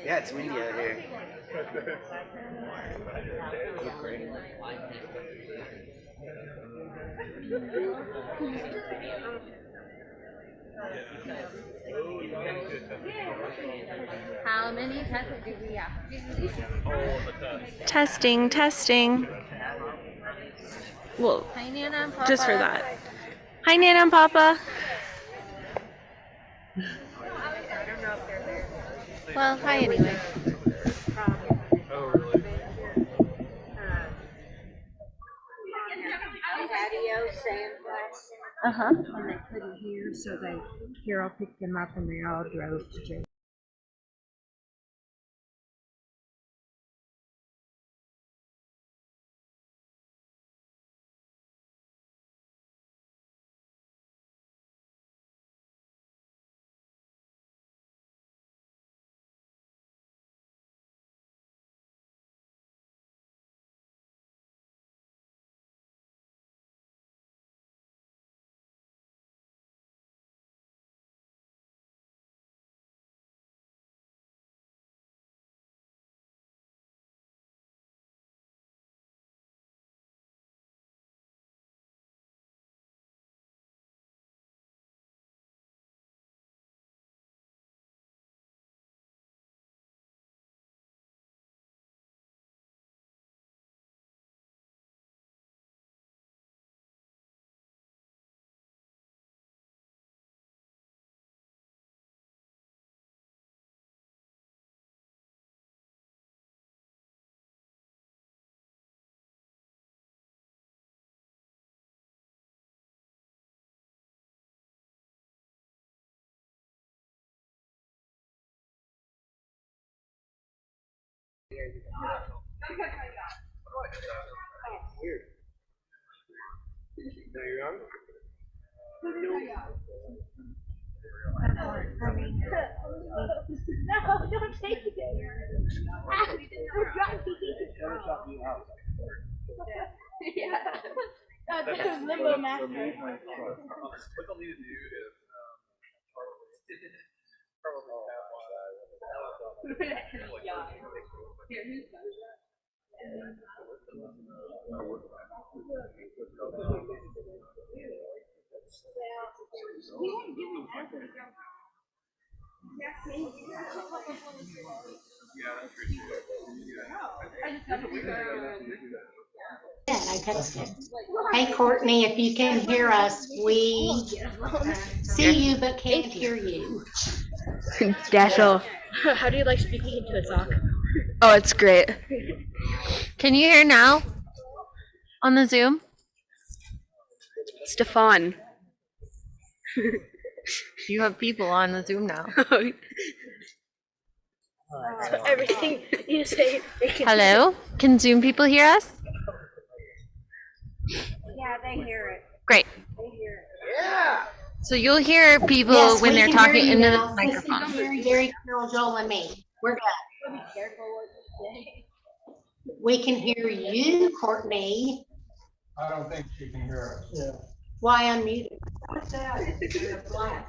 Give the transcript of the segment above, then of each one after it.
Yeah, it's windy out here. How many tests do we have? Testing, testing. Well, Hi, Nana and Papa. just for that. Hi, Nana and Papa. Well, hi anyway. Patio sandblast. Uh-huh. And they couldn't hear, so Carol picked them up and they all drove to jail. No, don't take it. Yeah. This is Limbo Master. What they'll need to do is I texted. Hey Courtney, if you can hear us, we see you but can't hear you. Dashel. How do you like speaking into a sock? Oh, it's great. Can you hear now? On the Zoom? Stefan. You have people on the Zoom now. So everything you say, they can Hello? Can Zoom people hear us? Yeah, they hear it. Great. They hear it. So you'll hear people Yes, when we they're can hear talking you into now. the microphone. Very Carol, Joel, and me. We're good. be careful what you say. We can hear you, Courtney. I don't think she can hear us. Yeah. Why unmute? What's that? Black.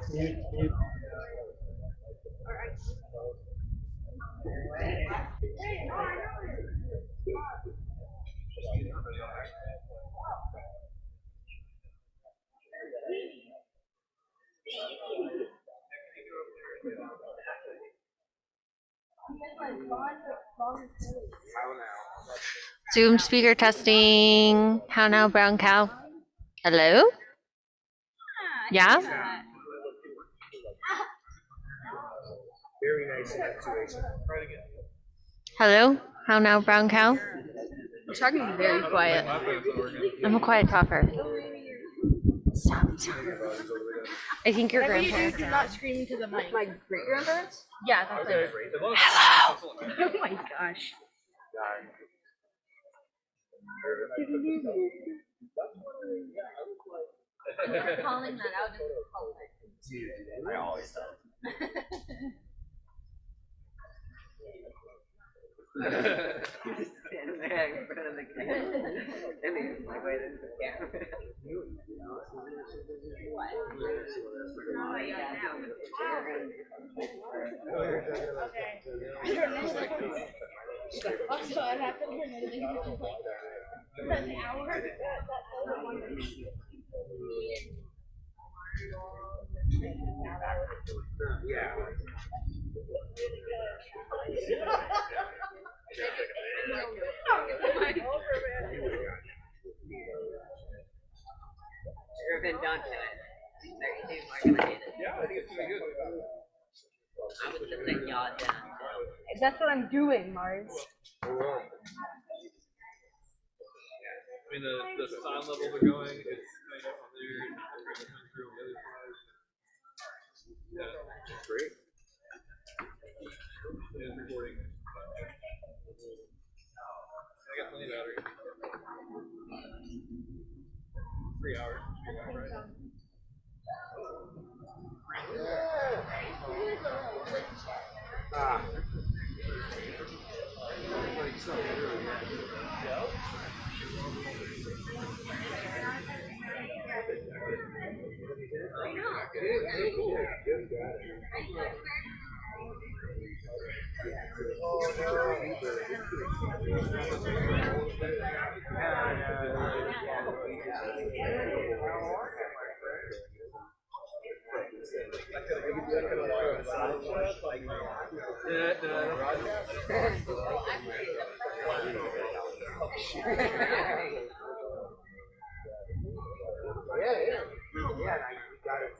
Zoom speaker testing. How now, brown cow? Hello? Yeah? Very nice situation. Hello? How now, brown cow? You're talking very quiet. I'm a quiet talker. Stop. I think your Whatever you do, grandparents do are. not scream into the mic. My great grandparents? Yeah, that's it. Hello! Oh my gosh. Calling that out is I always thought. in front of the camera. And he's like, wait, there's the camera. Also, I have to learn everything for an hour. Yeah. Reuben, don't do it. These two are gonna hate it. I would sit that yaw down. That's what I'm doing, Mars. I mean, the sound levels are going, it's kind of on there, and it's coming through on the other side. Yeah. Great. It is recording. I got plenty of battery. 3 hours. Right? Ah.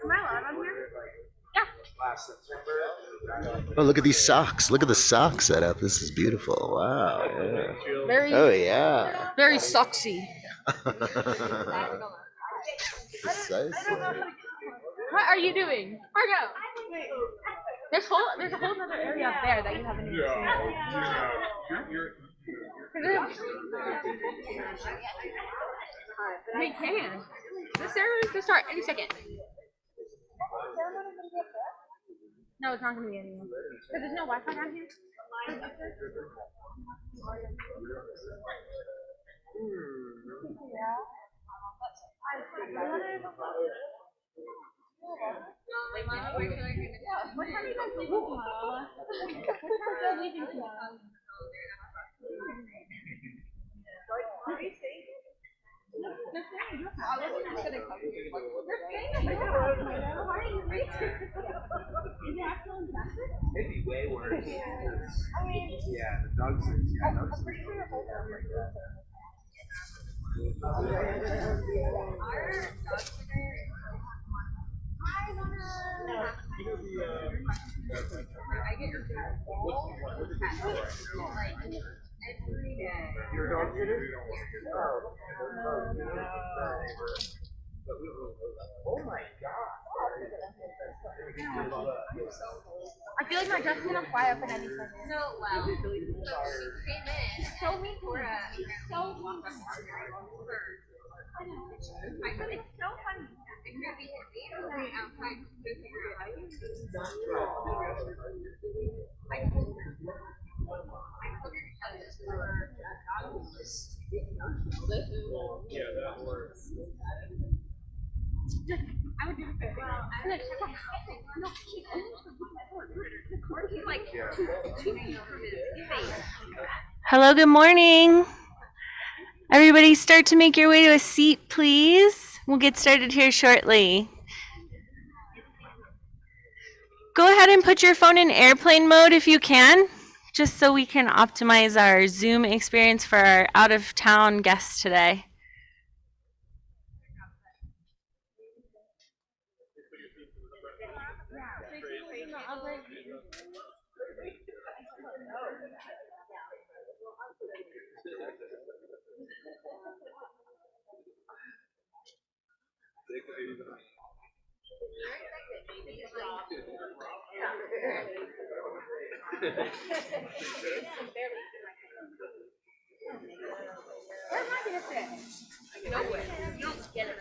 Am I allowed on here? Last September. Oh, look at these socks. Look at the sock setup. This is beautiful. Wow. Yeah. Very, Oh, yeah. very soxy. Precisely. What are you doing? Margo! There's a whole other area up there that you haven't even seen. We can. This ceremony can start any second. No, it's not going to be anyone. Because there's no Wi-Fi down here. What time are you guys leaving tomorrow? What time are you leaving tomorrow? They're saying your house. I wasn't just gonna come. They're saying your house. Why are you reaching? You have to invest it? It'd be way worse. I mean, Yeah, the dogs are. Yeah, I'm pretty sure you're both over here. Your dog sitter? Oh my god. I feel like my dress is gonna fly up in any second. No, wow. She came in. So me For a so I thought it's so funny. And Ruby had made her way outside to figure out how to use it. I told her Yeah, that works. I would do it. well, no, she he's like 2 feet from his face. Hello, good morning. Everybody start to make your way to a seat, please. We'll get started here shortly. Go ahead and put your phone in airplane mode if you can, just so we can optimize our Zoom experience for our out-of-town guests today. Where am I gonna sit? Nowhere. You don't get it.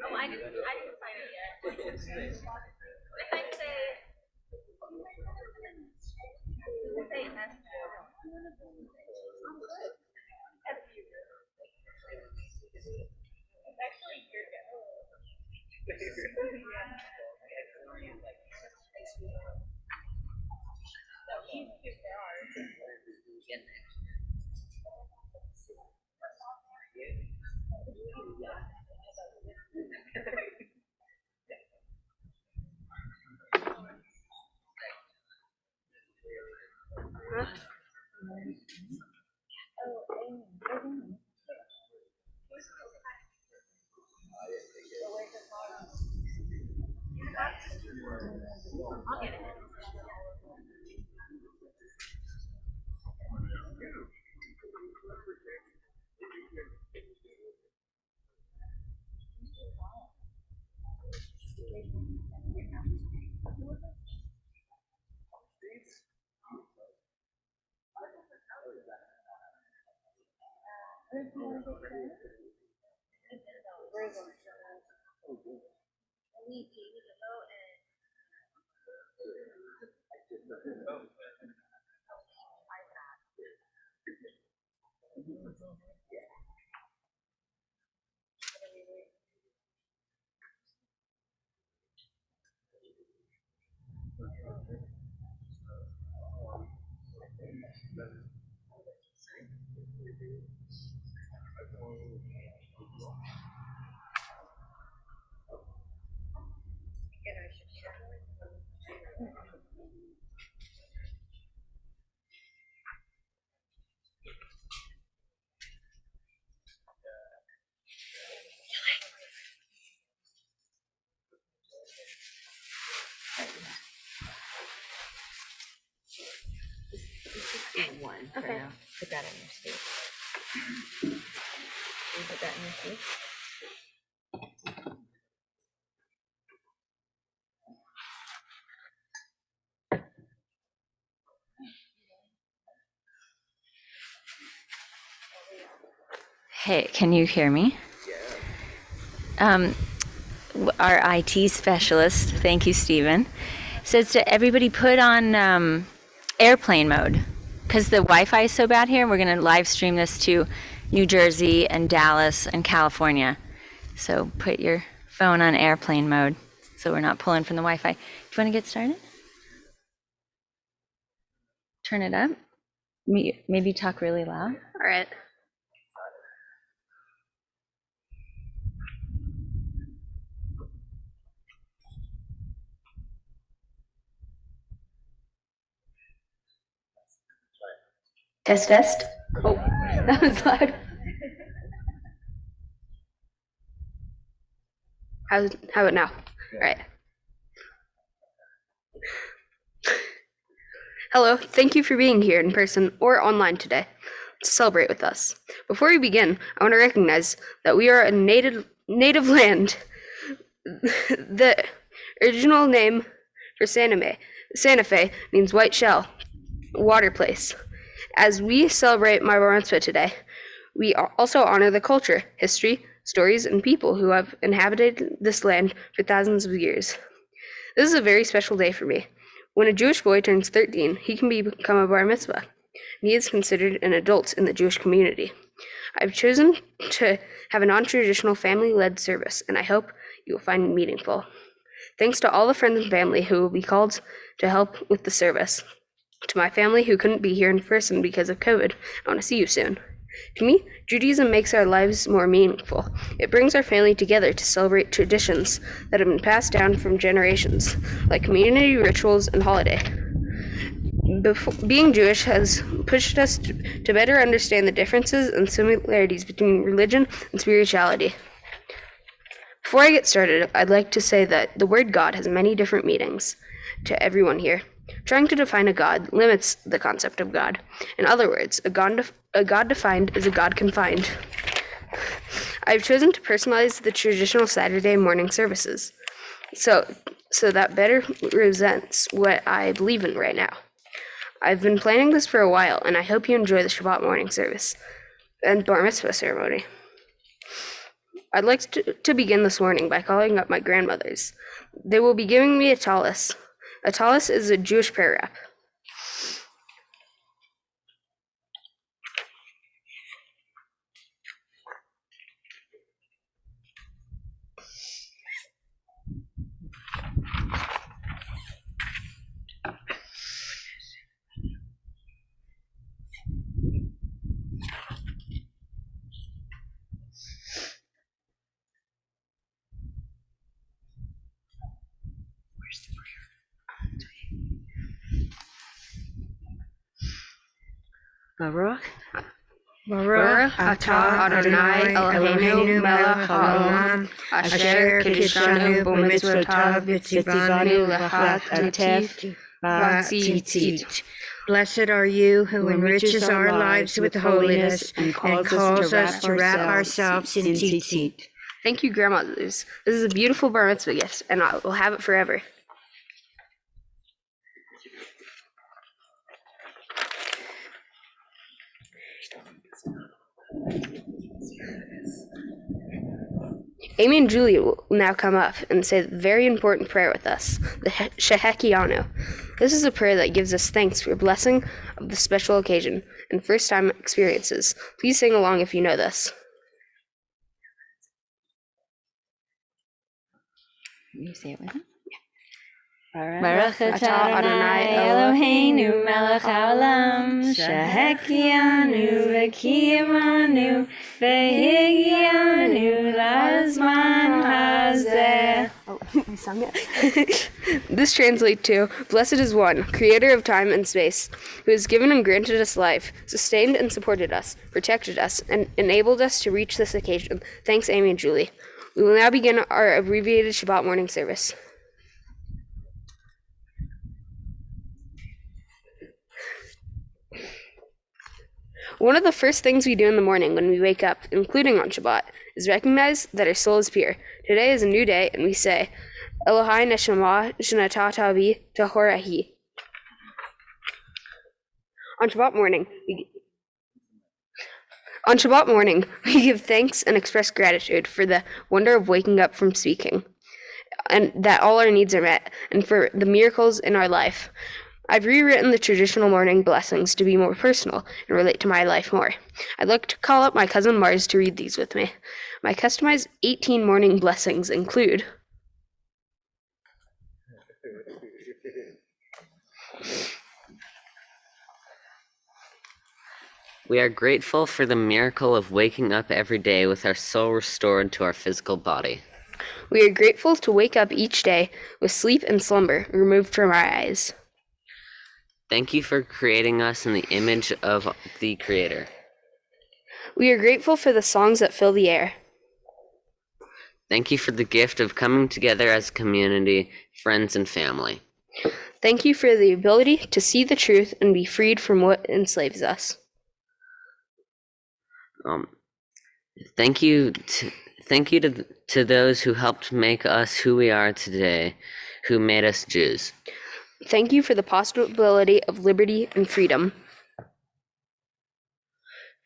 Oh, I didn't sign it yet. If I say yes. Actually, you're One for Okay. now. Put that in your seat. Can you put that in your seat? Hey, can you hear me? Our IT specialist, thank you, Stephen, says to everybody put on airplane mode because the Wi-Fi is so bad here. We're going to live stream this to New Jersey and Dallas and California. So put your phone on airplane mode so we're not pulling from the Wi-Fi. Do you want to get started? Turn it up. Maybe talk really loud. All right. Test, test. Oh, that was loud. How about now? All right. Hello, thank you for being here in person or online today to celebrate with us. Before we begin, I want to recognize that we are a native land. The original name for Santa Fe means white shell, water place. As we celebrate my bar mitzvah today, we also honor the culture, history, stories, and people who have inhabited this land for thousands of years. This is a very special day for me. When a Jewish boy turns 13, he can become a bar mitzvah. He is considered an adult in the Jewish community. I've chosen to have a non-traditional family-led service, and I hope you will find it meaningful. Thanks to all the friends and family who will be called to help with the service. To my family who couldn't be here in person because of COVID, I want to see you soon. To me, Judaism makes our lives more meaningful. It brings our family together to celebrate traditions that have been passed down from generations, like community rituals and holiday. Being Jewish has pushed us to better understand the differences and similarities between religion and spirituality. Before I get started, I'd like to say that the word God has many different meanings to everyone here. Trying to define a God limits the concept of God. In other words, a God defined is a God confined. I've chosen to personalize the traditional Saturday morning services, so that better represents what I believe in right now. I've been planning this for a while, and I hope you enjoy the Shabbat morning service and Bar Mitzvah ceremony. I'd like to begin this morning by calling up my grandmothers. They will be giving me a talis. A talis is a Jewish prayer wrap. Baruch Baruch atah Adonai Eloheinu melech haolam asher kiddushanu b'mitzvotav v'tzivanu lachat atif v'tzitzit. Blessed are you who enriches our lives with holiness and calls us to wrap ourselves in tzitzit. Thank you, grandmothers. This is a beautiful bar mitzvah gift, and I will have it forever. Amy and Julie will now come up and say the very important prayer with us, the Shehekianu. This is a prayer that gives us thanks for blessing of the special occasion and first-time experiences. Please sing along if you know this. You say it with me? Baruch atah Adonai Eloheinu melech haolam shehekianu v'kiyamanu v'higianu lazman hazeh. I sung it. This translates to, Blessed is one, creator of time and space, who has given and granted us life, sustained and supported us, protected us, and enabled us to reach this occasion. Thanks, Amy and Julie. We will now begin our abbreviated Shabbat morning service. One of the first things we do in the morning when we wake up, including on Shabbat, is recognize that our soul is pure. Today is a new day, and we say, Elohai neshama shenatata bi tahorahi. On Shabbat morning, we give thanks and express gratitude for the wonder of waking up from speaking, and that all our needs are met, and for the miracles in our life. I've rewritten the traditional morning blessings to be more personal and relate to my life more. I'd like to call up my cousin Mars to read these with me. My customized 18 morning blessings include We are grateful for the miracle of waking up every day with our soul restored to our physical body. We are grateful to wake up each day with sleep and slumber removed from our eyes. Thank you for creating us in the image of the Creator. We are grateful for the songs that fill the air. Thank you for the gift of coming together as a community, friends, and family. Thank you for the ability to see the truth and be freed from what enslaves us. Thank you to those who helped make us who we are today, who made us Jews. Thank you for the possibility of liberty and freedom.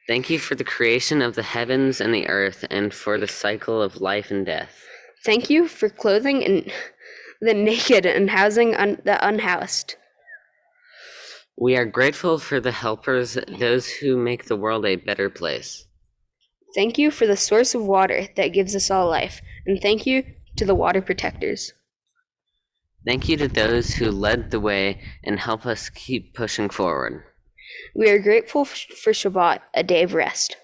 Thank you for the creation of the heavens and the earth and for the cycle of life and death. Thank you for clothing the naked and housing the unhoused. We are grateful for the helpers, those who make the world a better place. Thank you for the source of water that gives us all life, and thank you to the water protectors. Thank you to those who led the way and help us keep pushing forward. We are grateful for Shabbat, a day of rest.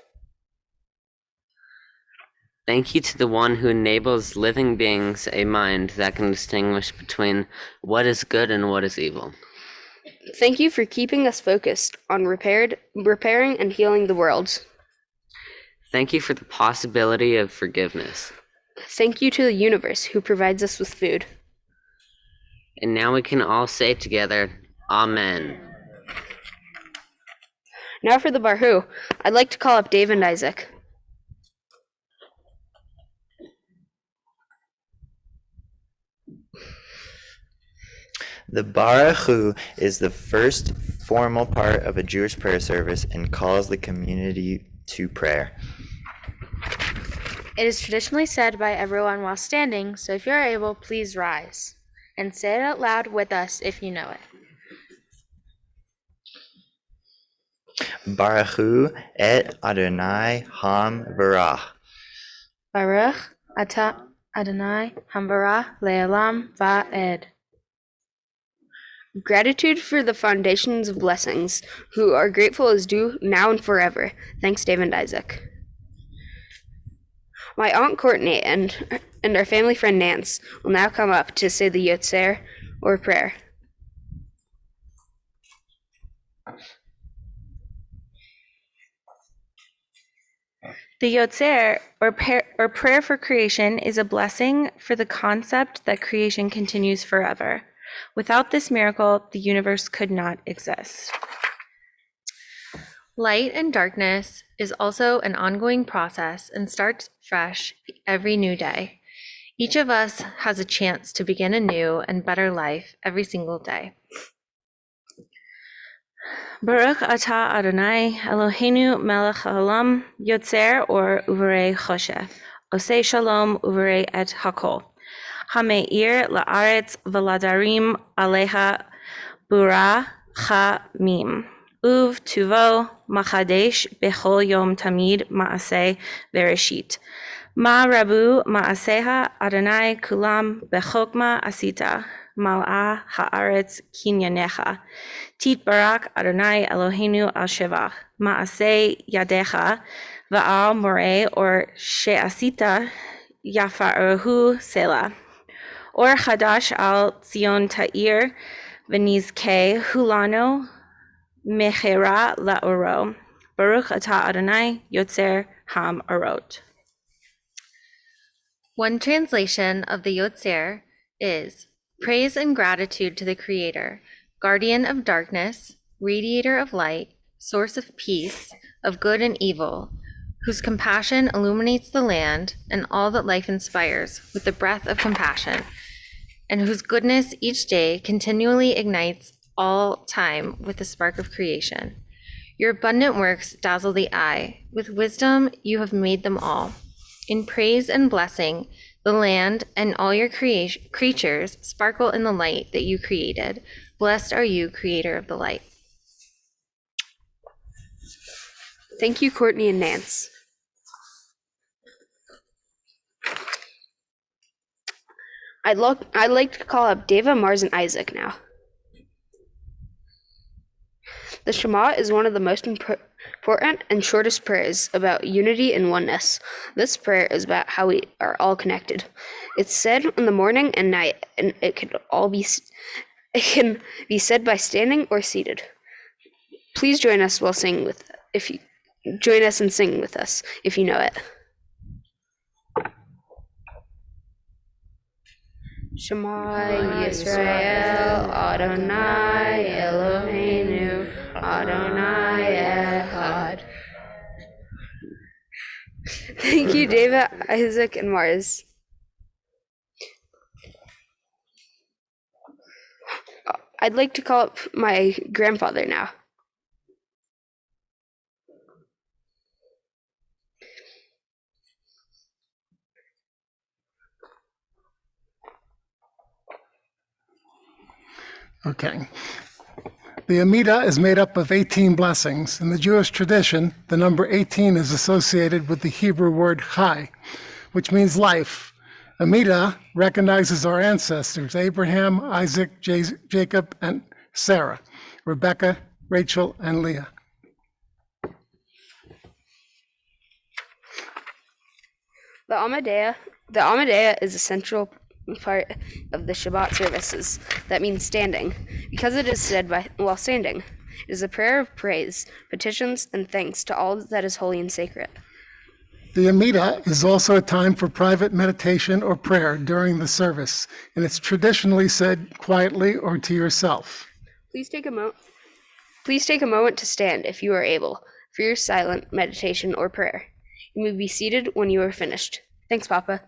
Thank you to the one who enables living beings a mind that can distinguish between what is good and what is evil. Thank you for keeping us focused on repairing and healing the world. Thank you for the possibility of forgiveness. Thank you to the universe who provides us with food. And now we can all say together, Amen. Now for the Barhu, I'd like to call up Dave and Isaac. The Baruch is the first formal part of a Jewish prayer service and calls the community to prayer. It is traditionally said by everyone while standing, so if you are able, please rise and say it out loud with us if you know it. Baruch et Adonai Ham Barach. Baruch atah Adonai Hambarah le'olam va'ed. Gratitude for the foundations of blessings, who are grateful is due now and forever. Thanks, Dave and Isaac. My Aunt Courtney and our family friend Nance will now come up to say the Yotzer, or prayer. The Yotzer, or prayer for creation, is a blessing for the concept that creation continues forever. Without this miracle, the universe could not exist. Light and darkness is also an ongoing process and starts fresh every new day. Each of us has a chance to begin a new and better life every single day. Baruch atah Adonai Eloheinu melech haolam yotzer or uvarei choshech, osei shalom uvarei et hakol. Hameir la'aretz v'ladarim aleha bura chamim. Uv tuvo machadesh bechol yom tamid maaseh vereshit. Ma rabu maaseha Adonai kulam bechokma asita. Mal'ah haaretz kinyanecha. Tit barak Adonai Eloheinu al shevach. Maaseh yadecha va'al moreh or she'asita yafaruhu selah. Or Chadash al Tzion Ta'ir v'nizkeh hulano mechera la'oro. Baruch atah Adonai Yotzer ham arot. One translation of the Yotzer is praise and gratitude to the Creator, guardian of darkness, radiator of light, source of peace, of good and evil, whose compassion illuminates the land and all that life inspires with the breath of compassion, and whose goodness each day continually ignites all time with the spark of creation. Your abundant works dazzle the eye. With wisdom you have made them all. In praise and blessing, the land and all your creatures sparkle in the light that you created. Blessed are you, Creator of the light. Thank you, Courtney and Nance. I'd like to call up Deva, Mars, and Isaac now. The Shema is one of the most important and shortest prayers about unity and oneness. This prayer is about how we are all connected. It's said in the morning and night, and it can be said by standing or seated. Please join us and sing with us if you know it. Shema Yisrael Adonai Eloheinu Adonai Echad. Thank you, David, Isaac, and Mars. I'd like to call up my grandfather now. Okay. The Amidah is made up of 18 blessings. In the Jewish tradition, the number 18 is associated with the Hebrew word chai, which means life. Amida recognizes our ancestors, Abraham, Isaac, Jacob, and Sarah, Rebecca, Rachel, and Leah. The Amidah is a central part of the Shabbat services. That means standing, because it is said while standing. It is a prayer of praise, petitions, and thanks to all that is holy and sacred. The Amida is also a time for private meditation or prayer during the service, and it's traditionally said quietly or to yourself. Please take a moment to stand if you are able for your silent meditation or prayer. You may be seated when you are finished. Thanks, Papa.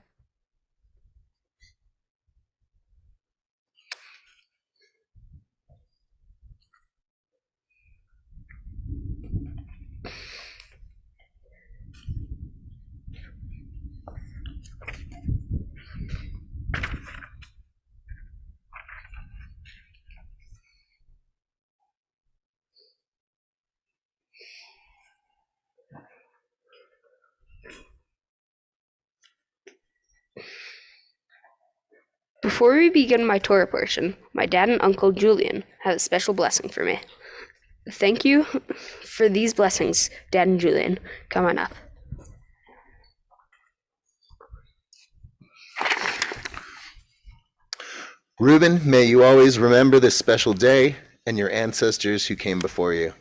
Before we begin my Torah portion, my dad and Uncle Julian have a special blessing for me. Thank you for these blessings, Dad and Julian. Come on up. Reuben, may you always remember this special day and your ancestors who came before you.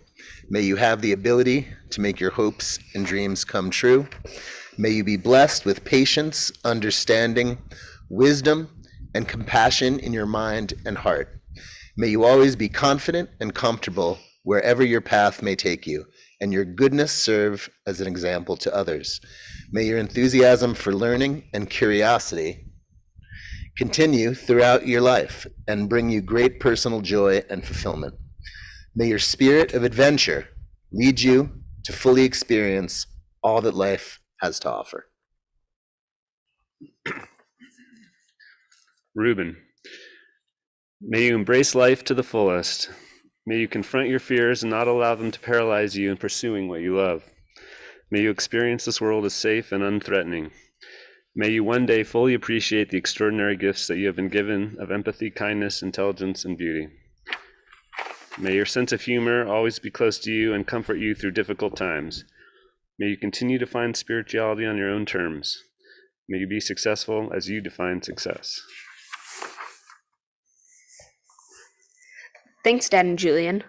May you have the ability to make your hopes and dreams come true. May you be blessed with patience, understanding, wisdom, and compassion in your mind and heart. May you always be confident and comfortable wherever your path may take you, and your goodness serve as an example to others. May your enthusiasm for learning and curiosity continue throughout your life and bring you great personal joy and fulfillment. May your spirit of adventure lead you to fully experience all that life has to offer. Reuben, may you embrace life to the fullest. May you confront your fears and not allow them to paralyze you in pursuing what you love. May you experience this world as safe and unthreatening. May you one day fully appreciate the extraordinary gifts that you have been given of empathy, kindness, intelligence, and beauty. May your sense of humor always be close to you and comfort you through difficult times. May you continue to find spirituality on your own terms. May you be successful as you define success. Thanks, Dad and Julian.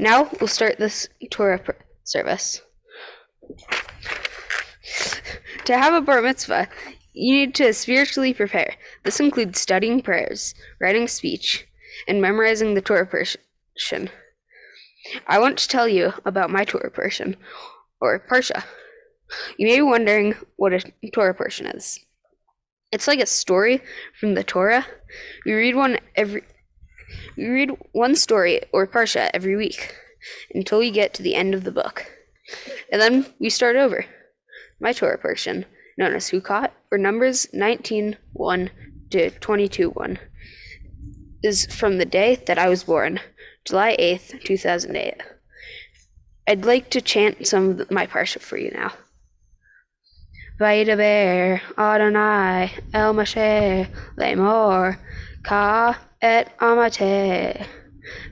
Now we'll start this Torah service. To have a bar mitzvah, you need to spiritually prepare. This includes studying prayers, writing speech, and memorizing the Torah portion. I want to tell you about my Torah portion, or Parsha. You may be wondering what a Torah portion is. It's like a story from the Torah. We read one story or Parsha every week until we get to the end of the book. And then we start over. My Torah portion, known as Sukkot, or Numbers 19:1 to 22:1, is from the day that I was born, July 8th, 2008. I'd like to chant some of my Parsha for you now. Vaydaber Adonai el Moshe lemor ka et amate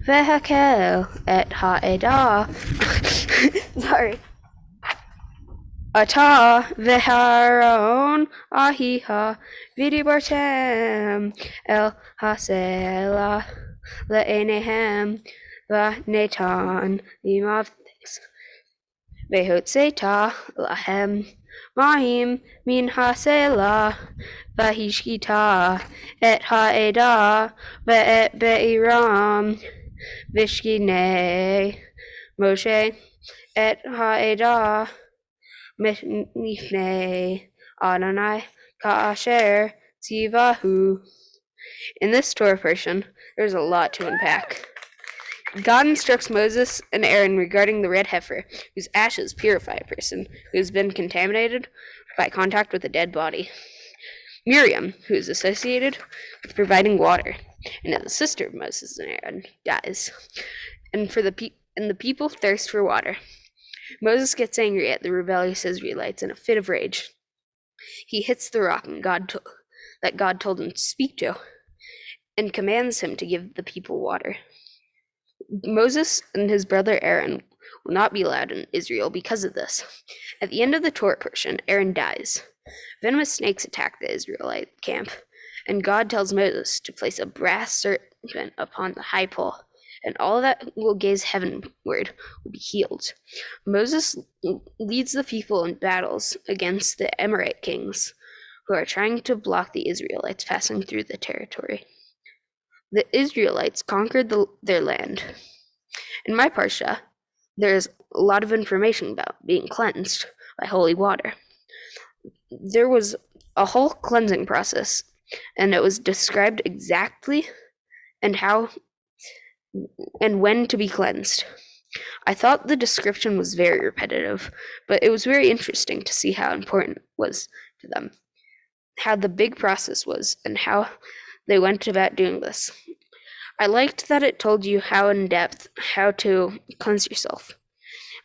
vehakel et ha'edah sorry Ata veharon ahiha vidibartem el hasela le'enehem va'netan limav vehotzeta lahem Mahim min hasela vahishkita et ha'edah ve'et be'iram vishkine Moshe et ha'edah mifnei Adonai ka'asher tzivahu. In this Torah portion, there's a lot to unpack. God instructs Moses and Aaron regarding the red heifer, whose ashes purify a person who has been contaminated by contact with a dead body. Miriam, who is associated with providing water, and is the sister of Moses and Aaron, dies. And the people thirst for water. Moses gets angry at the rebellious Israelites in a fit of rage. He hits the rock that God told him to speak to, and commands him to give the people water. Moses and his brother Aaron will not be allowed in Israel because of this. At the end of the Torah portion, Aaron dies. Venomous snakes attack the Israelite camp, and God tells Moses to place a brass serpent upon the high pole, and all that will gaze heavenward will be healed. Moses leads the people in battles against the Amorite kings, who are trying to block the Israelites passing through the territory. The Israelites conquered their land. In my parsha, there is a lot of information about being cleansed by holy water. There was a whole cleansing process, and it was described exactly and how and when to be cleansed. I thought the description was very repetitive, but it was very interesting to see how important it was to them, how the big process was, and how they went about doing this. I liked that it told you how in depth how to cleanse yourself.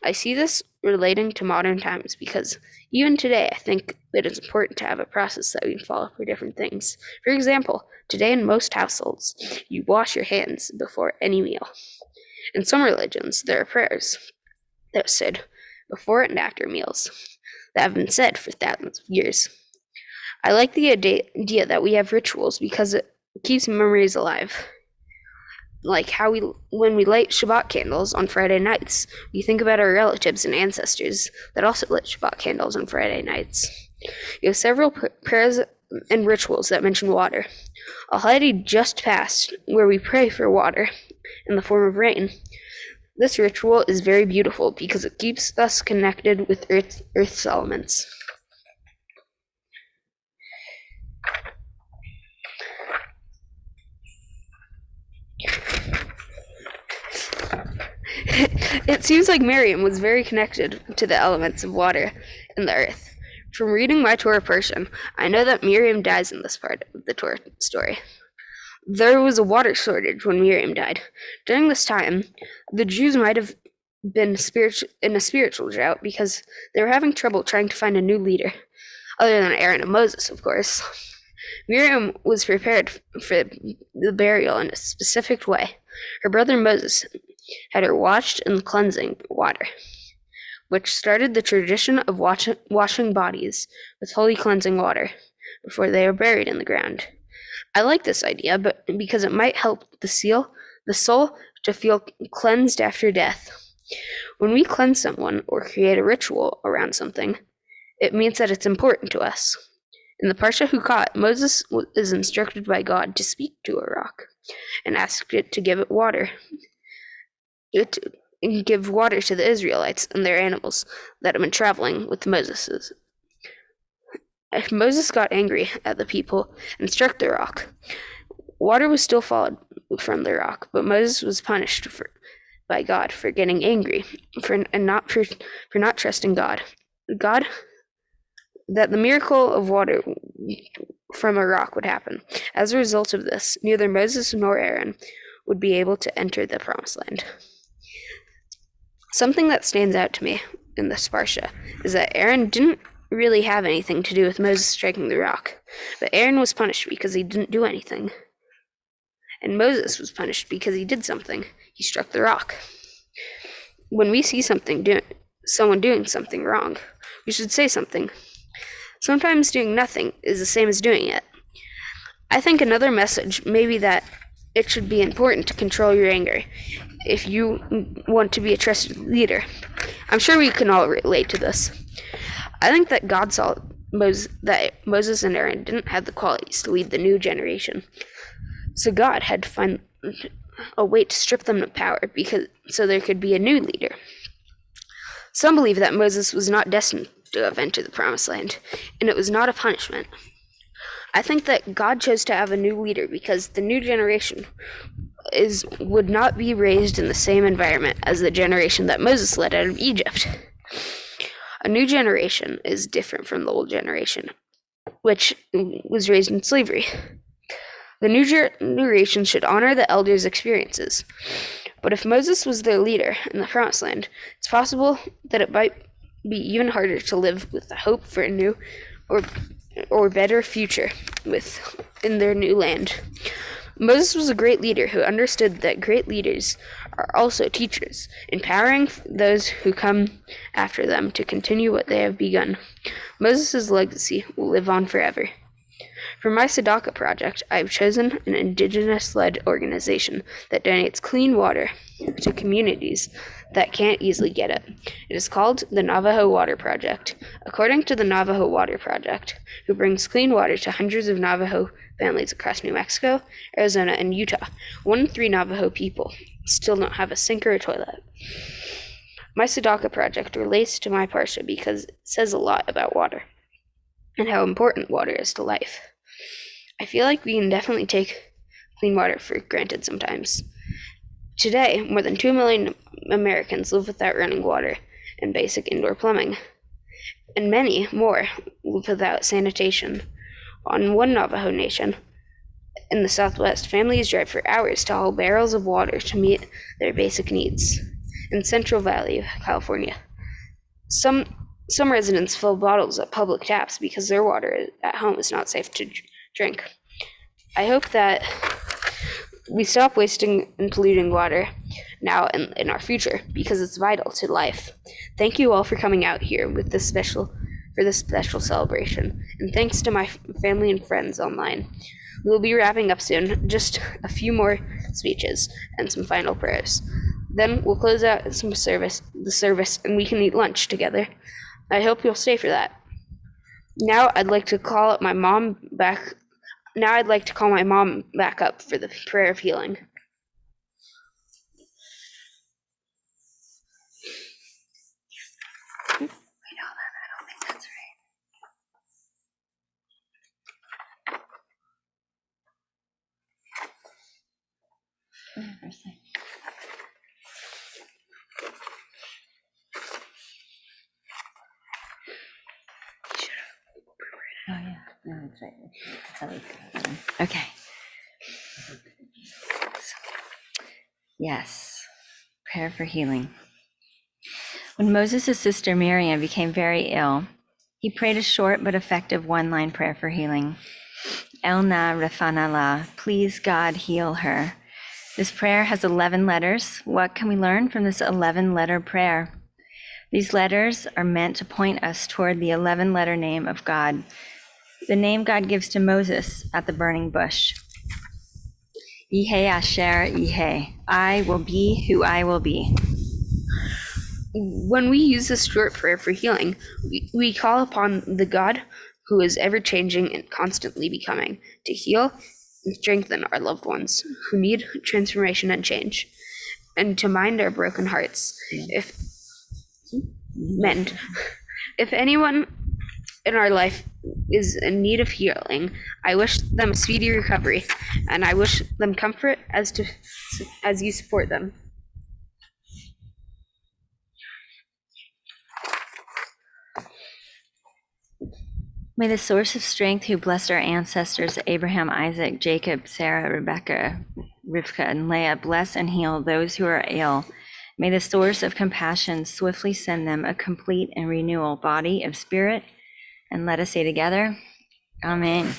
I see this relating to modern times because even today I think it is important to have a process that we can follow for different things. For example, today in most households, you wash your hands before any meal. In some religions, there are prayers that are said before and after meals that have been said for thousands of years. I like the idea that we have rituals because it keeps memories alive. Like how when we light Shabbat candles on Friday nights, we think about our relatives and ancestors that also lit Shabbat candles on Friday nights. You have several prayers and rituals that mention water. A holiday just passed where we pray for water in the form of rain. This ritual is very beautiful because it keeps us connected with Earth's elements. It seems like Miriam was very connected to the elements of water and the earth. From reading my Torah portion, I know that Miriam dies in this part of the Torah story. There was a water shortage when Miriam died. During this time, the Jews might have been in a spiritual drought because they were having trouble trying to find a new leader, other than Aaron and Moses, of course. Miriam was prepared for the burial in a specific way. Her brother Moses had her washed in cleansing water, which started the tradition of washing bodies with holy cleansing water before they were buried in the ground. I like this idea, but because it might help the soul to feel cleansed after death. When we cleanse someone or create a ritual around something, it means that it's important to us. In the Parsha Hukot, Moses is instructed by God to speak to a rock and ask it to give it water. Give water to the Israelites and their animals that have been traveling with Moses. Moses got angry at the people and struck the rock. Water was still falling from the rock, but Moses was punished by God for getting angry for not trusting God. That the miracle of water from a rock would happen. As a result of this, neither Moses nor Aaron would be able to enter the promised land. Something that stands out to me in this parsha is that Aaron didn't really have anything to do with Moses striking the rock, but Aaron was punished because he didn't do anything. And Moses was punished because he did something. He struck the rock. When we see someone doing something wrong, we should say something. Sometimes doing nothing is the same as doing it. I think another message may be that it should be important to control your anger if you want to be a trusted leader. I'm sure we can all relate to this. I think that God saw that Moses and Aaron didn't have the qualities to lead the new generation. So God had to find a way to strip them of power so there could be a new leader. Some believe that Moses was not destined to have entered the promised land, and it was not a punishment. I think that God chose to have a new leader because the new generation would not be raised in the same environment as the generation that Moses led out of Egypt. A new generation is different from the old generation, which was raised in slavery. The new generation should honor the elders' experiences. But if Moses was their leader in the promised land, it's possible that it might be even harder to live with the hope for a new or better future in their new land. Moses was a great leader who understood that great leaders are also teachers, empowering those who come after them to continue what they have begun. Moses' legacy will live on forever. For my Sadaka project, I have chosen an indigenous-led organization that donates clean water to communities that can't easily get it. It is called the Navajo Water Project. According to the Navajo Water Project, who brings clean water to hundreds of Navajo families across New Mexico, Arizona, and Utah, 1 in 3 Navajo people still don't have a sink or a toilet. My Sadaka project relates to my Parsha because it says a lot about water and how important water is to life. I feel like we can definitely take clean water for granted sometimes. Today, more than 2 million Americans live without running water and basic indoor plumbing, and many more live without sanitation. On one Navajo Nation, in the Southwest, families drive for hours to haul barrels of water to meet their basic needs. In Central Valley, California, some residents fill bottles at public taps because their water at home is not safe to drink. I hope that we stop wasting and polluting water now and in our future because it's vital to life. Thank you all for coming out here with this special celebration, and thanks to my family and friends online. We'll be wrapping up soon, just a few more speeches and some final prayers. Then we'll close out the service, and we can eat lunch together. I hope you'll stay for that. Now I'd like to call my mom back up for the prayer of healing. Wait, hold on, I don't think that's right. Oh, yeah. No, that's right. Okay. Yes. Prayer for healing. When Moses' sister Miriam became very ill, he prayed a short but effective one-line prayer for healing. El na refana la, please God heal her. This prayer has 11 letters. What can we learn from this 11-letter prayer? These letters are meant to point us toward the 11-letter name of God, the name God gives to Moses at the burning bush. Yiheh asher yiheh, I will be who I will be. When we use this short prayer for healing, we call upon the God who is ever-changing and constantly becoming to heal and strengthen our loved ones who need transformation and change, and to mind our broken hearts. If anyone in our life is in need of healing, I wish them a speedy recovery, and I wish them comfort as you support them. May the source of strength who blessed our ancestors Abraham, Isaac, Jacob, Sarah, Rebecca, Rivka, and Leah bless and heal those who are ill. May the source of compassion swiftly send them a complete and renewal body of spirit. And let us say together, Amen.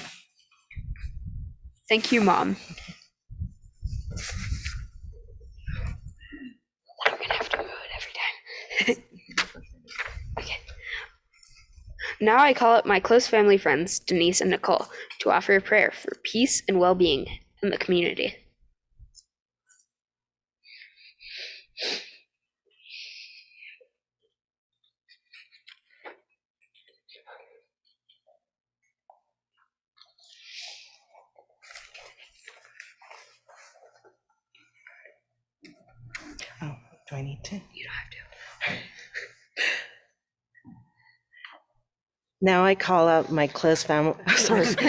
Thank you, Mom. We're gonna have to move it every time. Okay. Now I call up my close family friends, Denise and Nicole, to offer a prayer for peace and well-being in the community. Oh, do I need to? You don't have to. Now I call out my close family. Sorry. I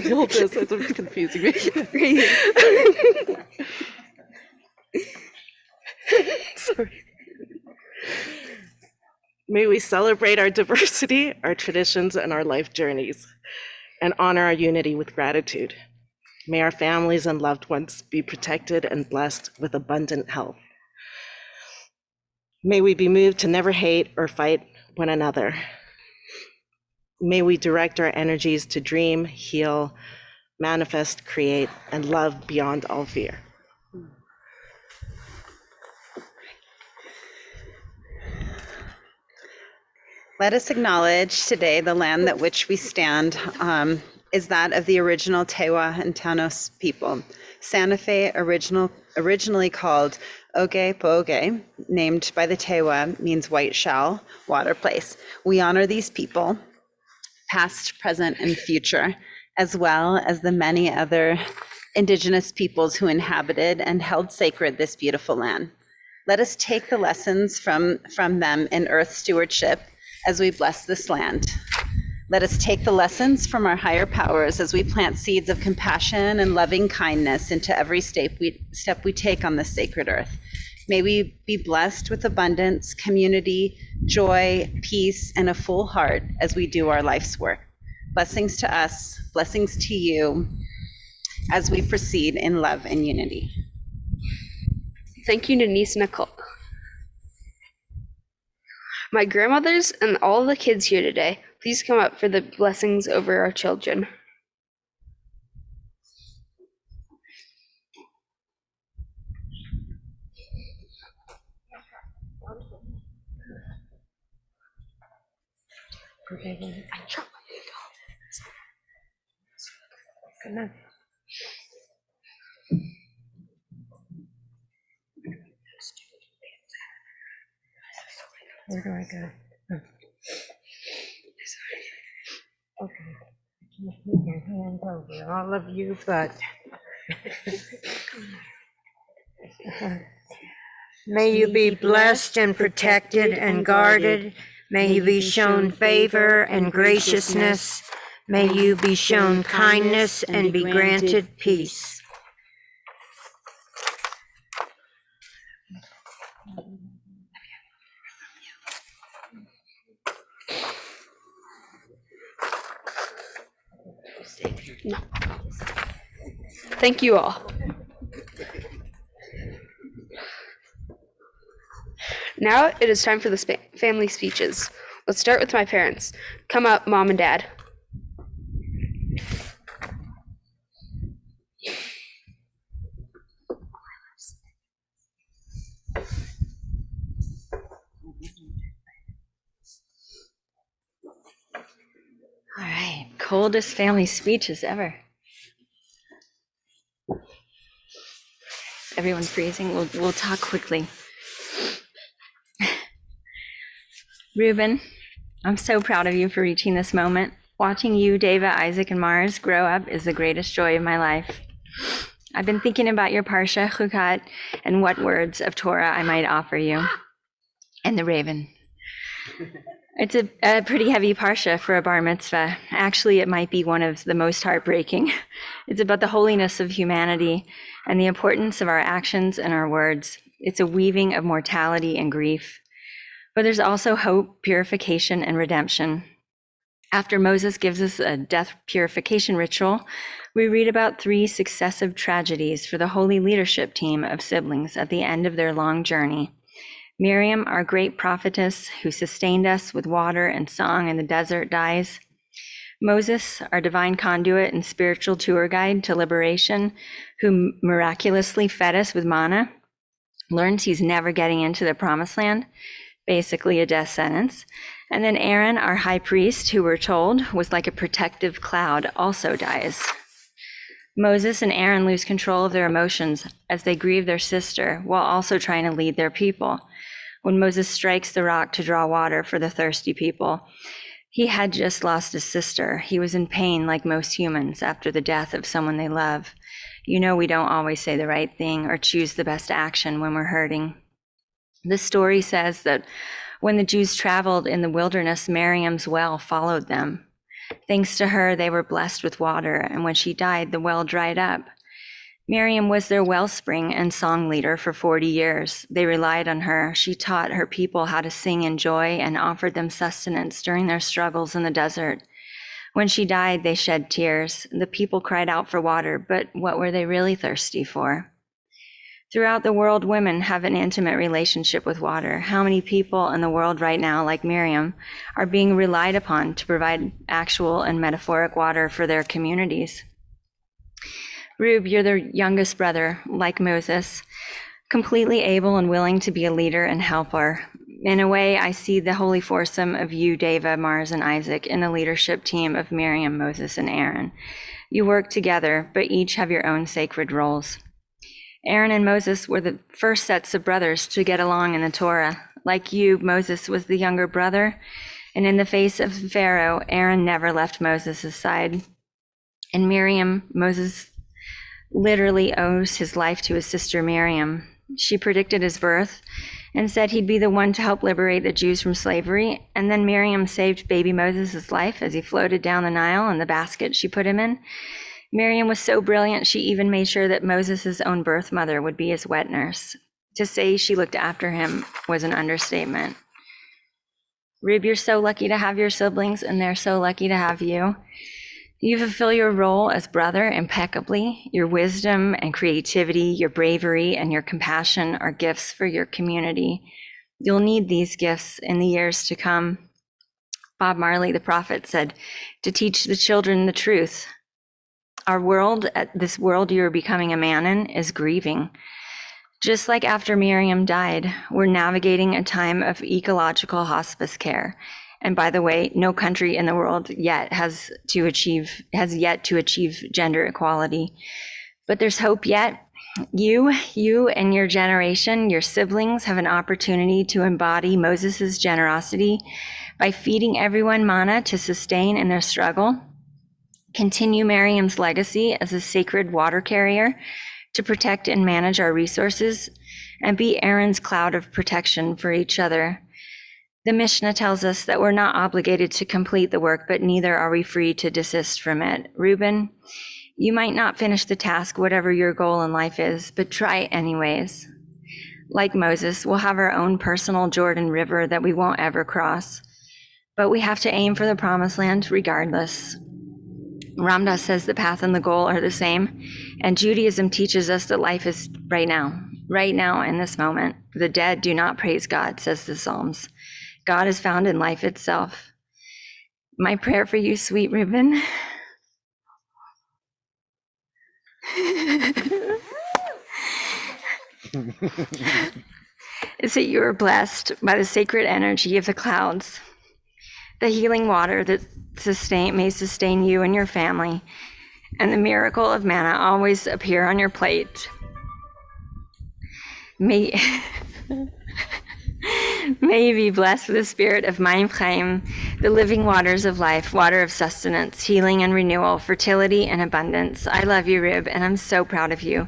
know this, it's confusing me. Sorry. May we celebrate our diversity, our traditions, and our life journeys, and honor our unity with gratitude. May our families and loved ones be protected and blessed with abundant health. May we be moved to never hate or fight one another. May we direct our energies to dream, heal, manifest, create, and love beyond all fear. Let us acknowledge today the land that which we stand is that of the original Tewa and Tanos people. Santa Fe, originally called Oge Poge, named by the Tewa, means white shell, water place. We honor these people, past, present, and future, as well as the many other indigenous peoples who inhabited and held sacred this beautiful land. Let us take the lessons from them in earth stewardship as we bless this land. Let us take the lessons from our higher powers as we plant seeds of compassion and loving kindness into every step we take on this sacred earth. May we be blessed with abundance, community, joy, peace, and a full heart as we do our life's work. Blessings to us, blessings to you as we proceed in love and unity. Thank you to niece Nicole. My grandmothers and all the kids here today, please come up for the blessings over our children. Where do I go? Oh. Okay. I can't put your hands over all of you, but may you be blessed and protected and guarded. May you be shown favor and graciousness. May you be shown kindness and be granted peace. No. Thank you all. Now it is time for the family speeches. Let's start with my parents. Come up, Mom and Dad. All right, coldest family speeches ever. Is everyone freezing? We'll talk quickly. Reuben, I'm so proud of you for reaching this moment. Watching you, Dava, Isaac, and Mars grow up is the greatest joy of my life. I've been thinking about your Parsha, Chukat, and what words of Torah I might offer you. And the Reuben. It's a pretty heavy Parsha for a bar mitzvah. Actually, it might be one of the most heartbreaking. It's about the holiness of humanity and the importance of our actions and our words. It's a weaving of mortality and grief. But there's also hope, purification, and redemption. After Moses gives us a death purification ritual, we read about 3 successive tragedies for the holy leadership team of siblings at the end of their long journey. Miriam, our great prophetess who sustained us with water and song in the desert, dies. Moses, our divine conduit and spiritual tour guide to liberation, who miraculously fed us with manna, learns he's never getting into the promised land, basically a death sentence. And then Aaron, our high priest, who we're told was like a protective cloud, also dies. Moses and Aaron lose control of their emotions as they grieve their sister while also trying to lead their people. When Moses strikes the rock to draw water for the thirsty people, he had just lost his sister. He was in pain like most humans after the death of someone they love. You know, we don't always say the right thing or choose the best action when we're hurting. The story says that when the Jews traveled in the wilderness, Miriam's well followed them. Thanks to her, they were blessed with water, and when she died, the well dried up. Miriam was their wellspring and song leader for 40 years. They relied on her. She taught her people how to sing in joy and offered them sustenance during their struggles in the desert. When she died, they shed tears. The people cried out for water, but what were they really thirsty for? Throughout the world, women have an intimate relationship with water. How many people in the world right now, like Miriam, are being relied upon to provide actual and metaphoric water for their communities? Rube, you're the youngest brother, like Moses, completely able and willing to be a leader and helper. In a way, I see the holy foursome of you, Deva, Mars, and Isaac in the leadership team of Miriam, Moses, and Aaron. You work together, but each have your own sacred roles. Aaron and Moses were the first sets of brothers to get along in the Torah. Like you, Moses was the younger brother, and in the face of Pharaoh, Aaron never left Moses' side. And Miriam, Moses literally owes his life to his sister Miriam. She predicted his birth and said he'd be the one to help liberate the Jews from slavery. And then Miriam saved baby Moses' life as he floated down the Nile in the basket she put him in. Miriam was so brilliant, she even made sure that Moses' own birth mother would be his wet nurse. To say she looked after him was an understatement. Rib, you're so lucky to have your siblings, and they're so lucky to have you. You fulfill your role as brother impeccably. Your wisdom and creativity, your bravery and your compassion are gifts for your community. You'll need these gifts in the years to come. Bob Marley, the prophet, said, to teach the children the truth. Our world, this world you're becoming a man in, is grieving. Just like after Miriam died, we're navigating a time of ecological hospice care. And by the way, no country in the world yet has yet to achieve gender equality. But there's hope yet. You and your generation, your siblings, have an opportunity to embody Moses' generosity by feeding everyone manna to sustain in their struggle. Continue Miriam's legacy as a sacred water carrier to protect and manage our resources, and be Aaron's cloud of protection for each other. The Mishnah tells us that we're not obligated to complete the work, but neither are we free to desist from it. Reuben, you might not finish the task, whatever your goal in life is, but try it anyways. Like Moses, we'll have our own personal Jordan River that we won't ever cross, but we have to aim for the promised land regardless. Ramdas says the path and the goal are the same, and Judaism teaches us that life is right now in this moment. The dead do not praise God, says the Psalms. God is found in life itself. My prayer for you, sweet Reuben, is that you are blessed by the sacred energy of the clouds, the healing water that may sustain you and your family, and the miracle of manna always appear on your plate. May you be blessed with the spirit of Mayim Chaim, the living waters of life, water of sustenance, healing and renewal, fertility and abundance. I love you, Rib, and I'm so proud of you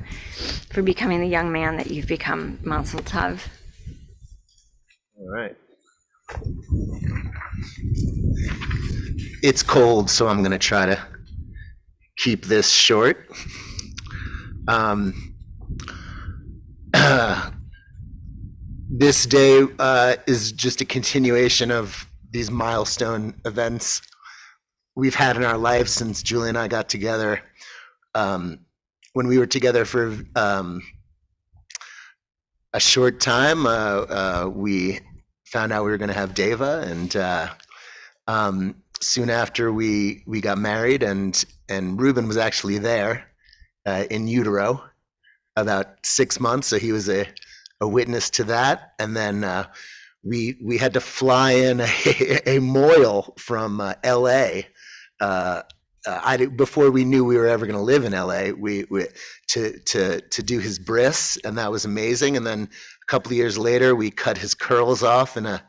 for becoming the young man that you've become. Mazel tov. All right. It's cold, so I'm going to try to keep this short. This day is just a continuation of these milestone events we've had in our lives since Julie and I got together. When we were together for a short time, we found out we were going to have Deva, and soon after we got married, and Reuben was actually there in utero about 6 months, so he was a witness to that. And then we had to fly in a mohel from LA. Before we knew we were ever going to live in LA, to do his bris, and that was amazing. And then a couple of years later, we cut his curls off in a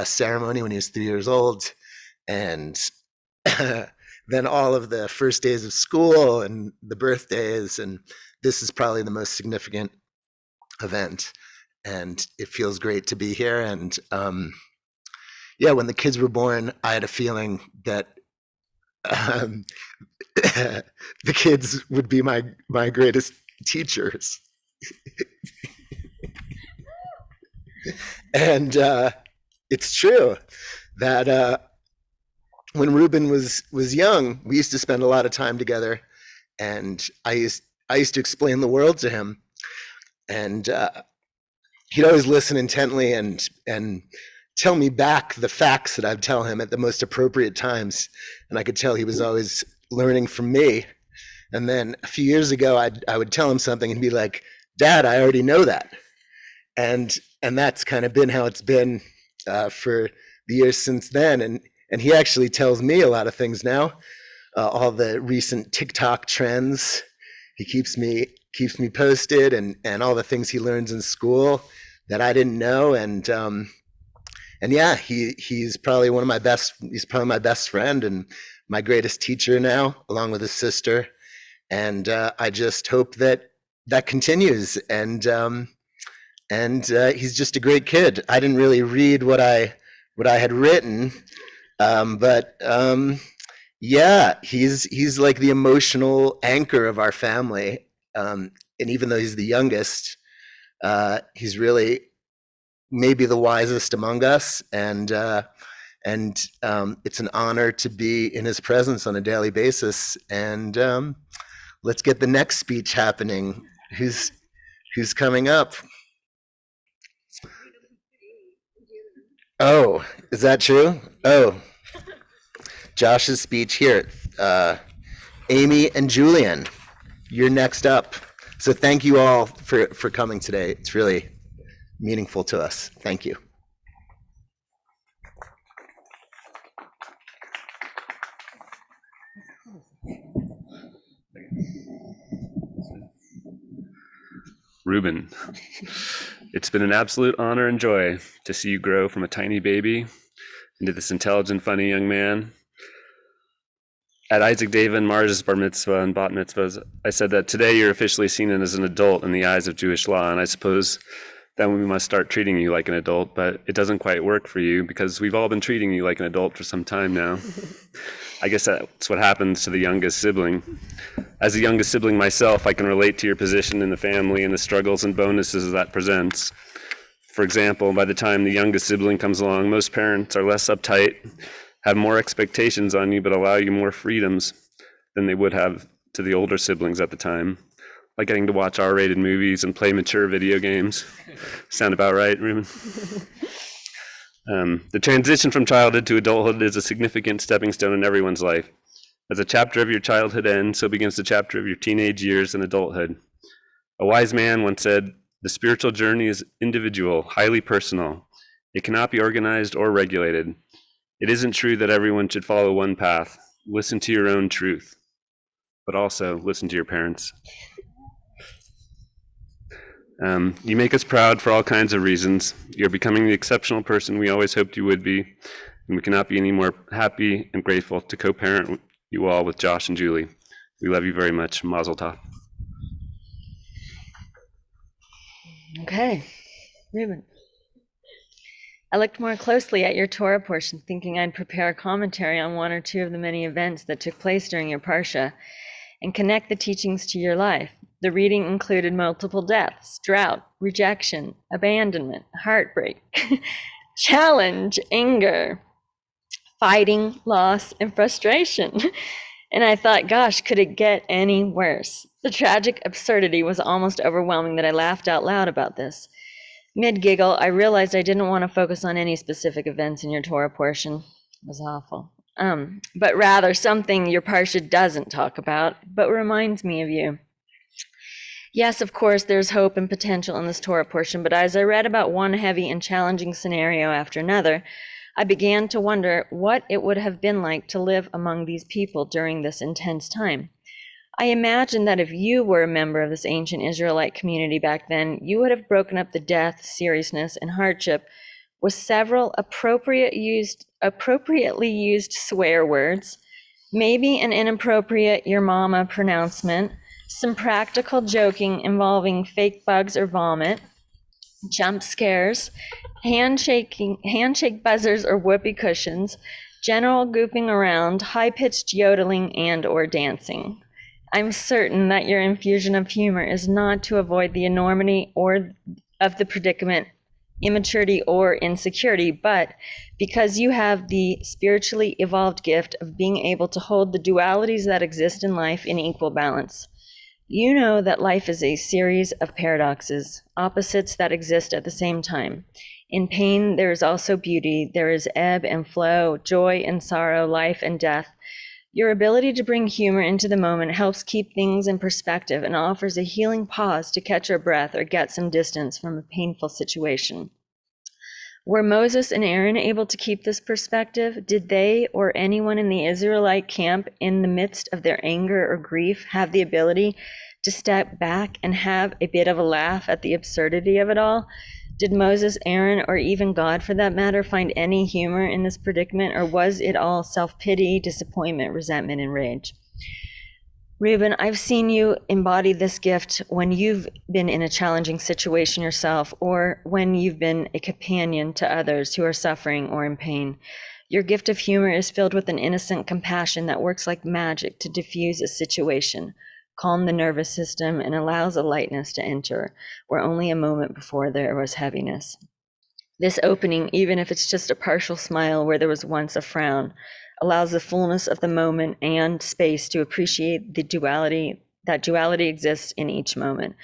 ceremony when he was 3 years old, and then all of the first days of school and the birthdays, and this is probably the most significant event, and it feels great to be here. And when the kids were born, I had a feeling that the kids would be my greatest teachers. And it's true that when Reuben was young, we used to spend a lot of time together, and I used to explain the world to him. and he'd always listen intently and tell me back the facts that I'd tell him at the most appropriate times. And I could tell he was always learning from me. And then a few years ago, I would tell him something and he'd be like, "Dad, I already know that." And that's kind of been how it's been for the years since then. And he actually tells me a lot of things now, all the recent TikTok trends. He keeps me posted, and all the things he learns in school that I didn't know. And yeah, he's probably he's probably my best friend and my greatest teacher now, along with his sister. And I just hope that continues. And he's just a great kid. I didn't really read what I had written, but yeah, he's like the emotional anchor of our family. And even though he's the youngest, he's really maybe the wisest among us. And it's an honor to be in his presence on a daily basis. And let's get the next speech happening. Who's coming up? Oh, is that true? Oh, Josh's speech here. Amy and Julian, you're next up. So thank you all for coming today. It's really meaningful to us. Thank you. Reuben, it's been an absolute honor and joy to see you grow from a tiny baby into this intelligent, funny young man. At Isaac, David, and Marge's bar mitzvah and bat mitzvahs, I said that today you're officially seen as an adult in the eyes of Jewish law, and I suppose then we must start treating you like an adult, but it doesn't quite work for you because we've all been treating you like an adult for some time now. I guess that's what happens to the youngest sibling. As the youngest sibling myself, I can relate to your position in the family and the struggles and bonuses that presents. For example, by the time the youngest sibling comes along, most parents are less uptight, have more expectations on you, but allow you more freedoms than they would have to the older siblings at the time, like getting to watch R-rated movies and play mature video games. Sound about right, Reuben? The transition from childhood to adulthood is a significant stepping stone in everyone's life. As a chapter of your childhood ends, so begins the chapter of your teenage years and adulthood. A wise man once said, "The spiritual journey is individual, highly personal. It cannot be organized or regulated. It isn't true that everyone should follow one path. Listen to your own truth, but also listen to your parents." You make us proud for all kinds of reasons. You're becoming the exceptional person we always hoped you would be, and we cannot be any more happy and grateful to co-parent you all with Josh and Julie. We love you very much. Mazel tov. Okay, Reuben. I looked more closely at your Torah portion, thinking I'd prepare a commentary on one or two of the many events that took place during your Parsha and connect the teachings to your life. The reading included multiple deaths, drought, rejection, abandonment, heartbreak, challenge, anger, fighting, loss, and frustration. And I thought, gosh, could it get any worse? The tragic absurdity was almost overwhelming that I laughed out loud about this. Mid-giggle, I realized I didn't want to focus on any specific events in your Torah portion. It was awful. But rather something your Parsha doesn't talk about, but reminds me of you. Yes, of course, there's hope and potential in this Torah portion, but as I read about one heavy and challenging scenario after another, I began to wonder what it would have been like to live among these people during this intense time. I imagine that if you were a member of this ancient Israelite community back then, you would have broken up the death, seriousness, and hardship with several appropriately used swear words, maybe an inappropriate "your mama" pronouncement, some practical joking involving fake bugs or vomit, jump scares, handshake buzzers or whoopee cushions, general goofing around, high-pitched yodeling, and or dancing. I'm certain that your infusion of humor is not to avoid the enormity or of the predicament, immaturity, or insecurity, but because you have the spiritually evolved gift of being able to hold the dualities that exist in life in equal balance. You know that life is a series of paradoxes, opposites that exist at the same time. In pain, there is also beauty. There is ebb and flow, joy and sorrow, life and death. Your ability to bring humor into the moment helps keep things in perspective and offers a healing pause to catch your breath or get some distance from a painful situation. Were Moses and Aaron able to keep this perspective? Did they or anyone in the Israelite camp in the midst of their anger or grief have the ability to step back and have a bit of a laugh at the absurdity of it all? Did Moses, Aaron, or even God for that matter find any humor in this predicament, or was it all self-pity, disappointment, resentment, and rage? Reuben, I've seen you embody this gift when you've been in a challenging situation yourself, or when you've been a companion to others who are suffering or in pain. Your gift of humor is filled with an innocent compassion that works like magic to diffuse a situation, calm the nervous system, and allows a lightness to enter where only a moment before there was heaviness. This opening, even if it's just a partial smile where there was once a frown, allows the fullness of the moment and space to appreciate the duality. That duality exists in each moment.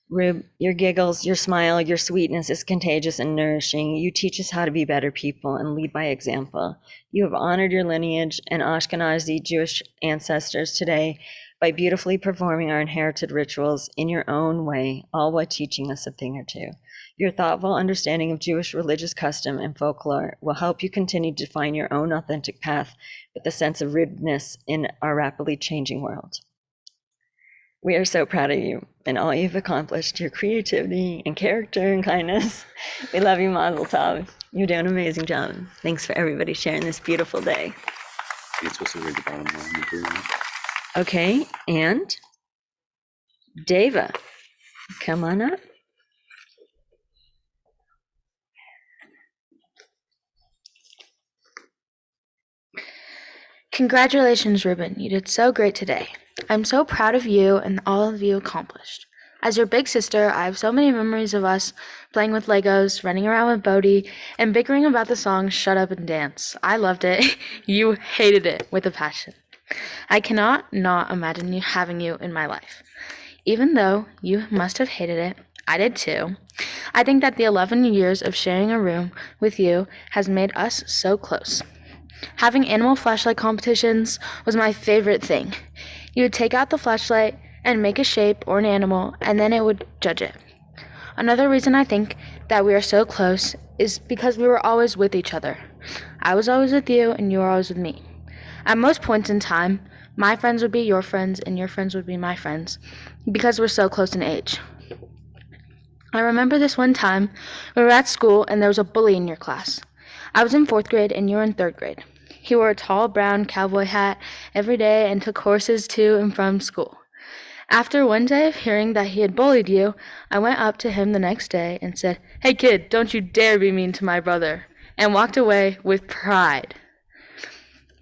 Rube, your giggles, your smile, your sweetness is contagious and nourishing. You teach us how to be better people and lead by example. You have honored your lineage and Ashkenazi Jewish ancestors today by beautifully performing our inherited rituals in your own way, all while teaching us a thing or two. Your thoughtful understanding of Jewish religious custom and folklore will help you continue to find your own authentic path with a sense of rootedness in our rapidly changing world. We are so proud of you and all you've accomplished, your creativity and character and kindness. We love you, Mazel Tov. You're doing an amazing job. Thanks for everybody sharing this beautiful day. You're supposed to read the bottom line. Okay, and Deva, come on up. Congratulations, Reuben. You did so great today. I'm so proud of you and all of you accomplished. As your big sister, I have so many memories of us playing with Legos, running around with Bodhi, and bickering about the song Shut Up and Dance. I loved it. You hated it with a passion. I cannot not imagine you having you in my life. Even though you must have hated it, I did too. I think that the 11 years of sharing a room with you has made us so close. Having animal flashlight competitions was my favorite thing. You would take out the flashlight and make a shape or an animal, and then it would judge it. Another reason I think that we are so close is because we were always with each other. I was always with you, and you were always with me. At most points in time, my friends would be your friends, and your friends would be my friends, because we're so close in age. I remember this one time, we were at school, and there was a bully in your class. I was in 4th grade, and you were in 3rd grade. He wore a tall brown cowboy hat every day and took horses to and from school. After one day of hearing that he had bullied you, I went up to him the next day and said, "Hey kid, don't you dare be mean to my brother," and walked away with pride.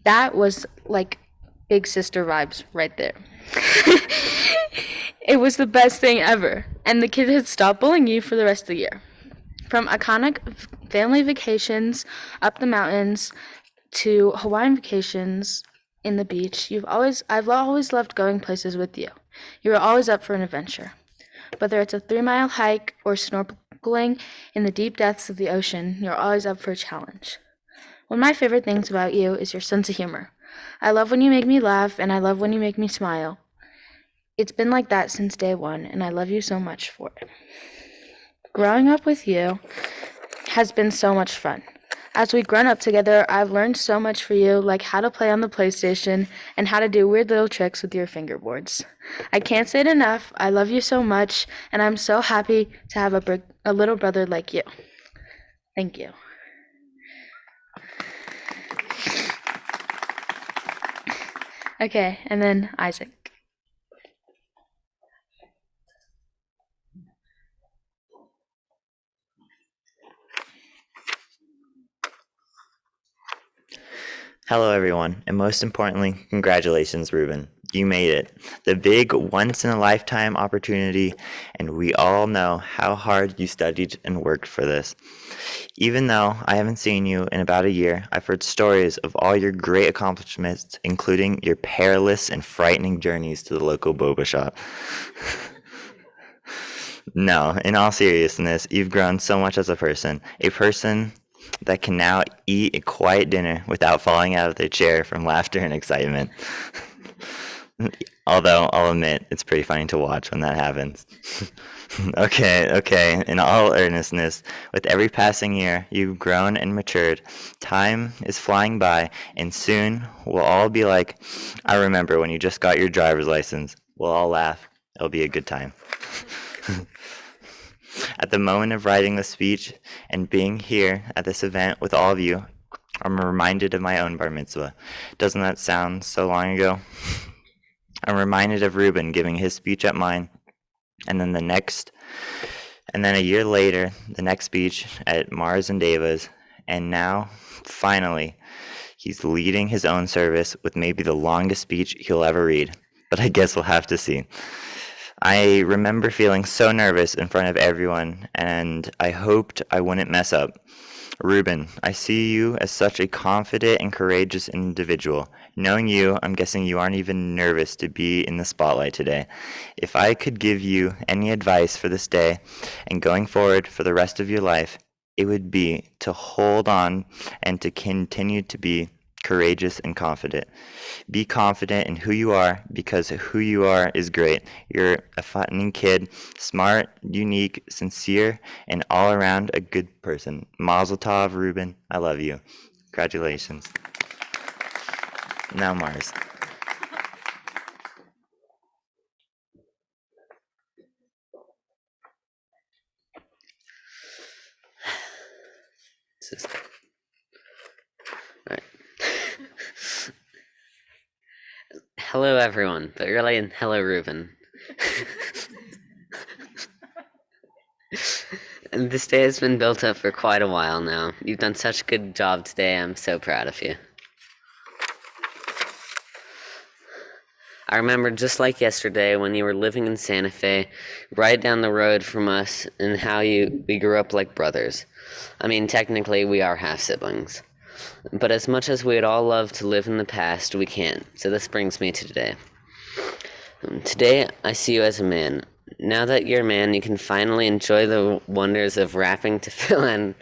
That was like big sister vibes right there. It was the best thing ever, and the kid had stopped bullying you for the rest of the year. From iconic family vacations up the mountains to Hawaiian vacations in the beach, I've always loved going places with you. You were always up for an adventure. Whether it's a 3-mile hike or snorkeling in the deep depths of the ocean, you're always up for a challenge. One of my favorite things about you is your sense of humor. I love when you make me laugh, and I love when you make me smile. It's been like that since day one, and I love you so much for it. Growing up with you has been so much fun. As we've grown up together, I've learned so much for you, like how to play on the PlayStation and how to do weird little tricks with your fingerboards. I can't say it enough. I love you so much, and I'm so happy to have a little brother like you. Thank you. Okay, and then Isaac. Hello, everyone, and most importantly, congratulations, Reuben. You made it. The big once in a lifetime opportunity, and we all know how hard you studied and worked for this. Even though I haven't seen you in about a year, I've heard stories of all your great accomplishments, including your perilous and frightening journeys to the local boba shop. No, in all seriousness, you've grown so much as a person that can now eat a quiet dinner without falling out of their chair from laughter and excitement. Although I'll admit, it's pretty funny to watch when that happens. Okay, in all earnestness, with every passing year, you've grown and matured. Time is flying by, and soon we'll all be like, I remember when you just got your driver's license. We'll all laugh. It'll be a good time. At the moment of writing the speech and being here at this event with all of you, I'm reminded of my own bar mitzvah. Doesn't that sound so long ago? I'm reminded of Reuben giving his speech at mine, and then a year later, the next speech at Mars and Deva's, and now, finally, he's leading his own service with maybe the longest speech he'll ever read, but I guess we'll have to see. I remember feeling so nervous in front of everyone, and I hoped I wouldn't mess up. Reuben, I see you as such a confident and courageous individual. Knowing you, I'm guessing you aren't even nervous to be in the spotlight today. If I could give you any advice for this day and going forward for the rest of your life, it would be to hold on and to continue to be courageous and confident. Be confident in who you are, because who you are is great. You're a funny kid, smart, unique, sincere, and all around a good person. Mazel tov, Reuben. I love you. Congratulations. Now Mars. Hello, everyone, but really, hello, Reuben. And this day has been built up for quite a while now. You've done such a good job today. I'm so proud of you. I remember just like yesterday when you were living in Santa Fe, right down the road from us, and how we grew up like brothers. I mean, technically, we are half siblings. But as much as we'd all love to live in the past, we can't. So this brings me to today. Today, I see you as a man. Now that you're a man, you can finally enjoy the wonders of rapping tefillin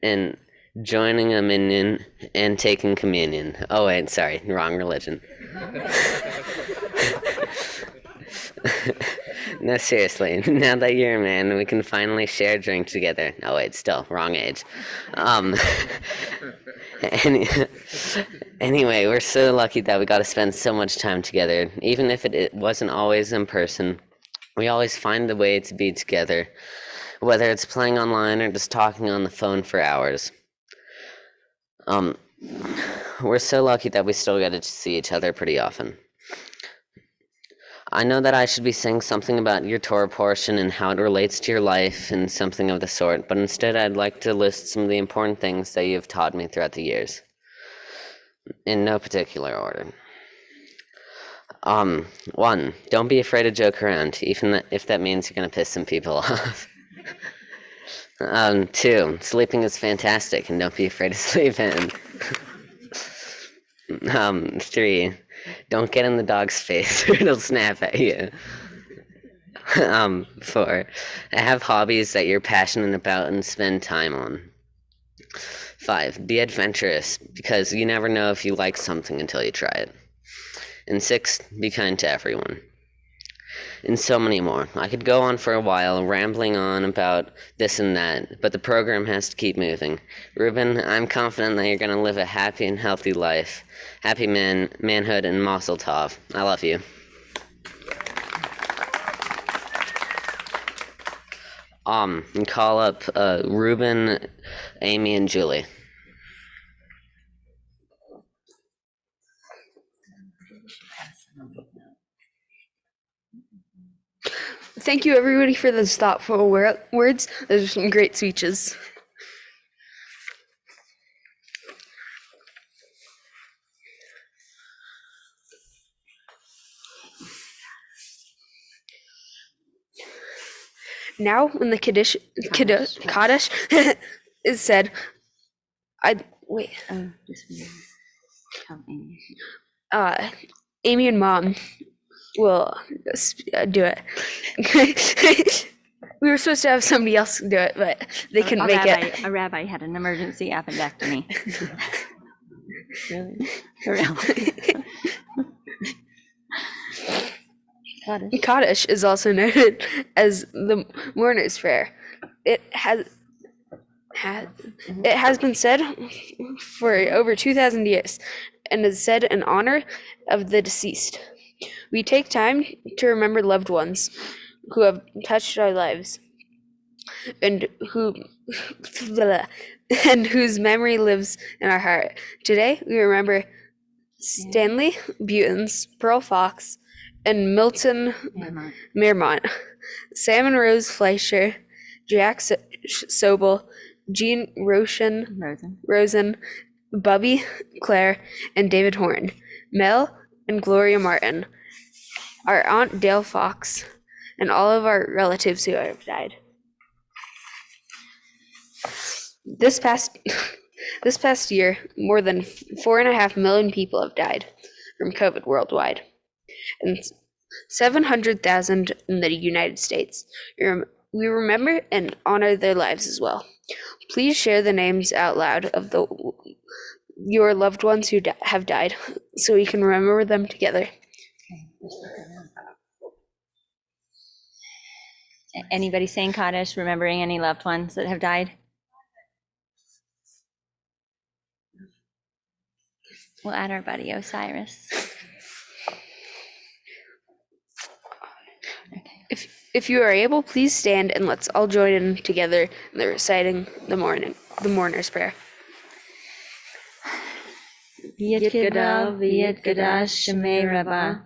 and joining a minyan and taking communion. Oh wait, sorry, wrong religion. No, seriously, now that you're a man, we can finally share a drink together. Oh wait, still, wrong age. Anyway, we're so lucky that we got to spend so much time together. Even if it wasn't always in person, we always find a way to be together, whether it's playing online or just talking on the phone for hours. We're so lucky that we still get to see each other pretty often. I know that I should be saying something about your Torah portion and how it relates to your life and something of the sort, but instead I'd like to list some of the important things that you've taught me throughout the years, in no particular order. 1, don't be afraid to joke around, even if that means you're going to piss some people off. 2, sleeping is fantastic, and don't be afraid to sleep in. 3, don't get in the dog's face or it'll snap at you. 4, have hobbies that you're passionate about and spend time on. 5, be adventurous, because you never know if you like something until you try it. And 6, be kind to everyone. And so many more. I could go on for a while, rambling on about this and that, but the program has to keep moving. Reuben, I'm confident that you're going to live a happy and healthy life. Happy manhood, and mazel tov. I love you. And call up Reuben, Amy, and Julie. Thank you, everybody, for those thoughtful words. Those are some great speeches. Now, when the Kaddish is said, Amy and Mom will do it. We were supposed to have somebody else do it, but they couldn't make it. A rabbi had an emergency appendectomy. Really? For real. Kaddish is also noted as the mourner's prayer. It has been said for over 2,000 years and is said in honor of the deceased. We take time to remember loved ones who have touched our lives and whose memory lives in our heart. Today, we remember Stanley Butens, Pearl Fox, and Milton Meermont, Sam and Rose Fleischer, Jack Sobel, Jean Rosen, Bubby Claire, and David Horn, Mel and Gloria Martin, our Aunt Dale Fox, and all of our relatives who have died. This past year, more than 4.5 million people have died from COVID worldwide, and 700,000 in the United States. We remember and honor their lives as well. Please share the names out loud of your loved ones who have died, so we can remember them together. Anybody saying Kaddish, remembering any loved ones that have died? We'll add our buddy Osiris. If you are able, please stand and let's all join in together in the reciting the mourner's prayer. V'yet gadal v'yet gadash shemei rabba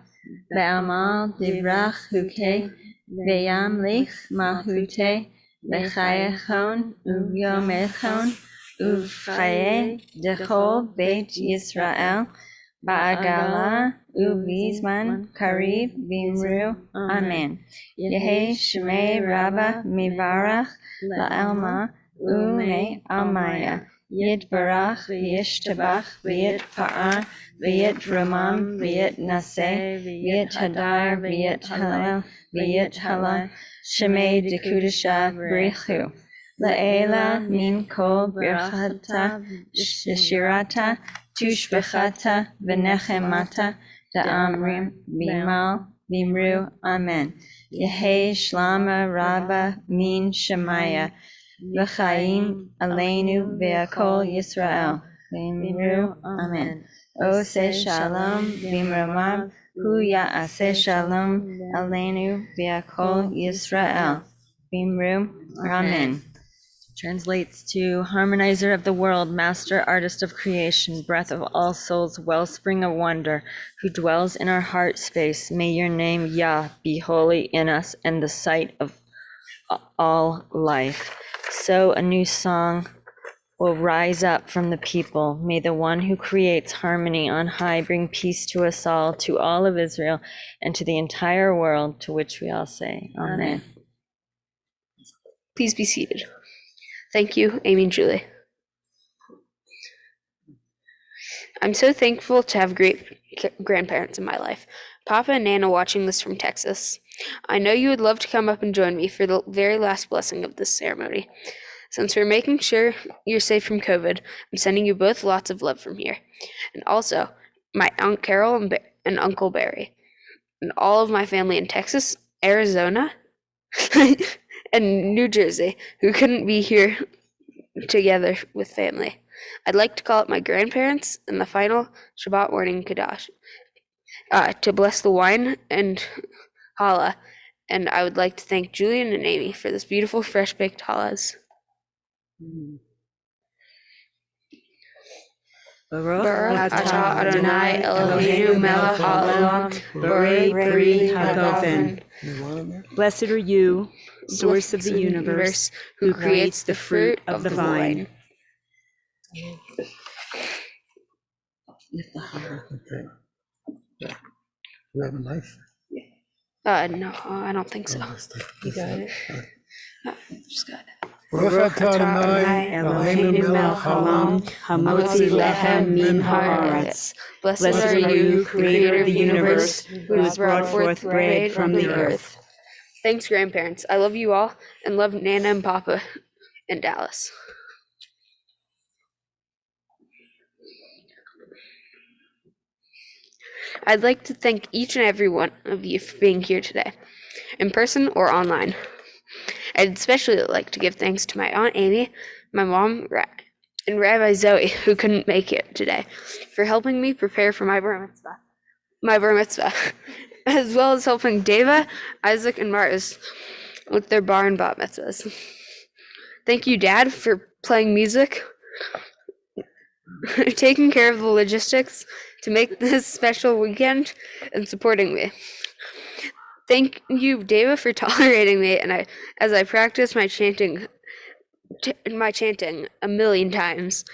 ve'amal divrach hukei ve'yam lich mahute v'chayechon uvyomechon uvchaye dechol beit Yisrael ba'agala uvizman kariv v'imru amen. Yehi shemei rabba mivarach la'alma u'mei almaya. Yitbarach v'yishtabach v'yitpa'ar v'yitromam v'yitnaseh v'yithadar v'yithalel v'yithalal shemei dekudasha b'richu la'ela min kol birchata shirata tushbechata v'nechemata da'amrim v'imal v'imru amen. Yehi shlama rabba min shemaya V'chaim aleinu ve'akol Yisrael v'imru amen. Ose shalom v'imramam hu ya'aseh shalom aleinu ve'akol Yisrael v'imru amen. Translates to harmonizer of the world, master artist of creation, breath of all souls, wellspring of wonder, who dwells in our heart space. May your name, Yah, be holy in us and the sight of all life. So a new song will rise up from the people. May the one who creates harmony on high bring peace to us all, to all of Israel, and to the entire world, to which we all say, Amen. Please be seated. Thank you, Amy and Julie. I'm so thankful to have great grandparents in my life. Papa and Nana watching this from Texas. I know you would love to come up and join me for the very last blessing of this ceremony. Since we're making sure you're safe from COVID, I'm sending you both lots of love from here. And also, my Aunt Carol and Uncle Barry, and all of my family in Texas, Arizona, and New Jersey, who couldn't be here together with family. I'd like to call up my grandparents in the final Shabbat morning Kaddish to bless the wine and challah, and I would like to thank Julian and Amy for this beautiful fresh baked challahs. Baruch atah Adonai Eloheinu melech haolam, borei pri hagofen. Blessed are you, source of the universe, who creates the fruit of the vine. Okay. Yeah. Do you have a knife? No, I don't think so. You got it. Baruch atah Adonai Eloheinu melech haolam, hamotzi lechem min haaretz. Blessed are you, creator of the universe, who has brought forth bread from the earth. Thanks, grandparents. I love you all and love Nana and Papa in Dallas. I'd like to thank each and every one of you for being here today, in person or online. I'd especially like to give thanks to my Aunt Amy, my mom, and Rabbi Zoe, who couldn't make it today, for helping me prepare for my bar mitzvah, as well as helping Deva, Isaac, and Mars with their bar and bat mitzvahs. Thank you, Dad, for playing music, taking care of the logistics to make this special weekend, and supporting me. Thank you, Deva, for tolerating me, and as I practice my chanting a million times.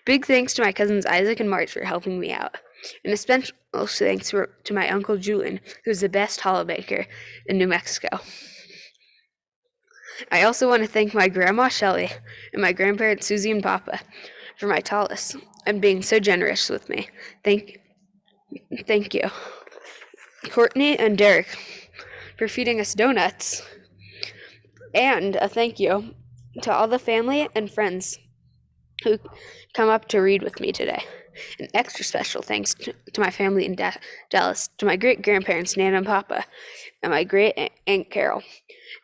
Big thanks to my cousins Isaac and Mart for helping me out, and a special thanks to my uncle Julian, who's the best challah baker in New Mexico. I also want to thank my grandma Shelley and my grandparents Susie and Papa for my talis and being so generous with me. Thank you. Courtney and Derek for feeding us donuts. And a thank you to all the family and friends who come up to read with me today. An extra special thanks to my family in Dallas, to my great-grandparents, Nana and Papa, and my great-aunt Carol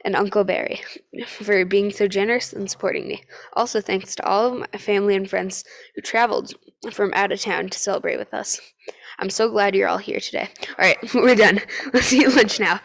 and Uncle Barry for being so generous and supporting me. Also thanks to all of my family and friends who traveled from out of town to celebrate with us. I'm so glad you're all here today. All right, we're done. Let's eat lunch now.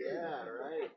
Yeah, right.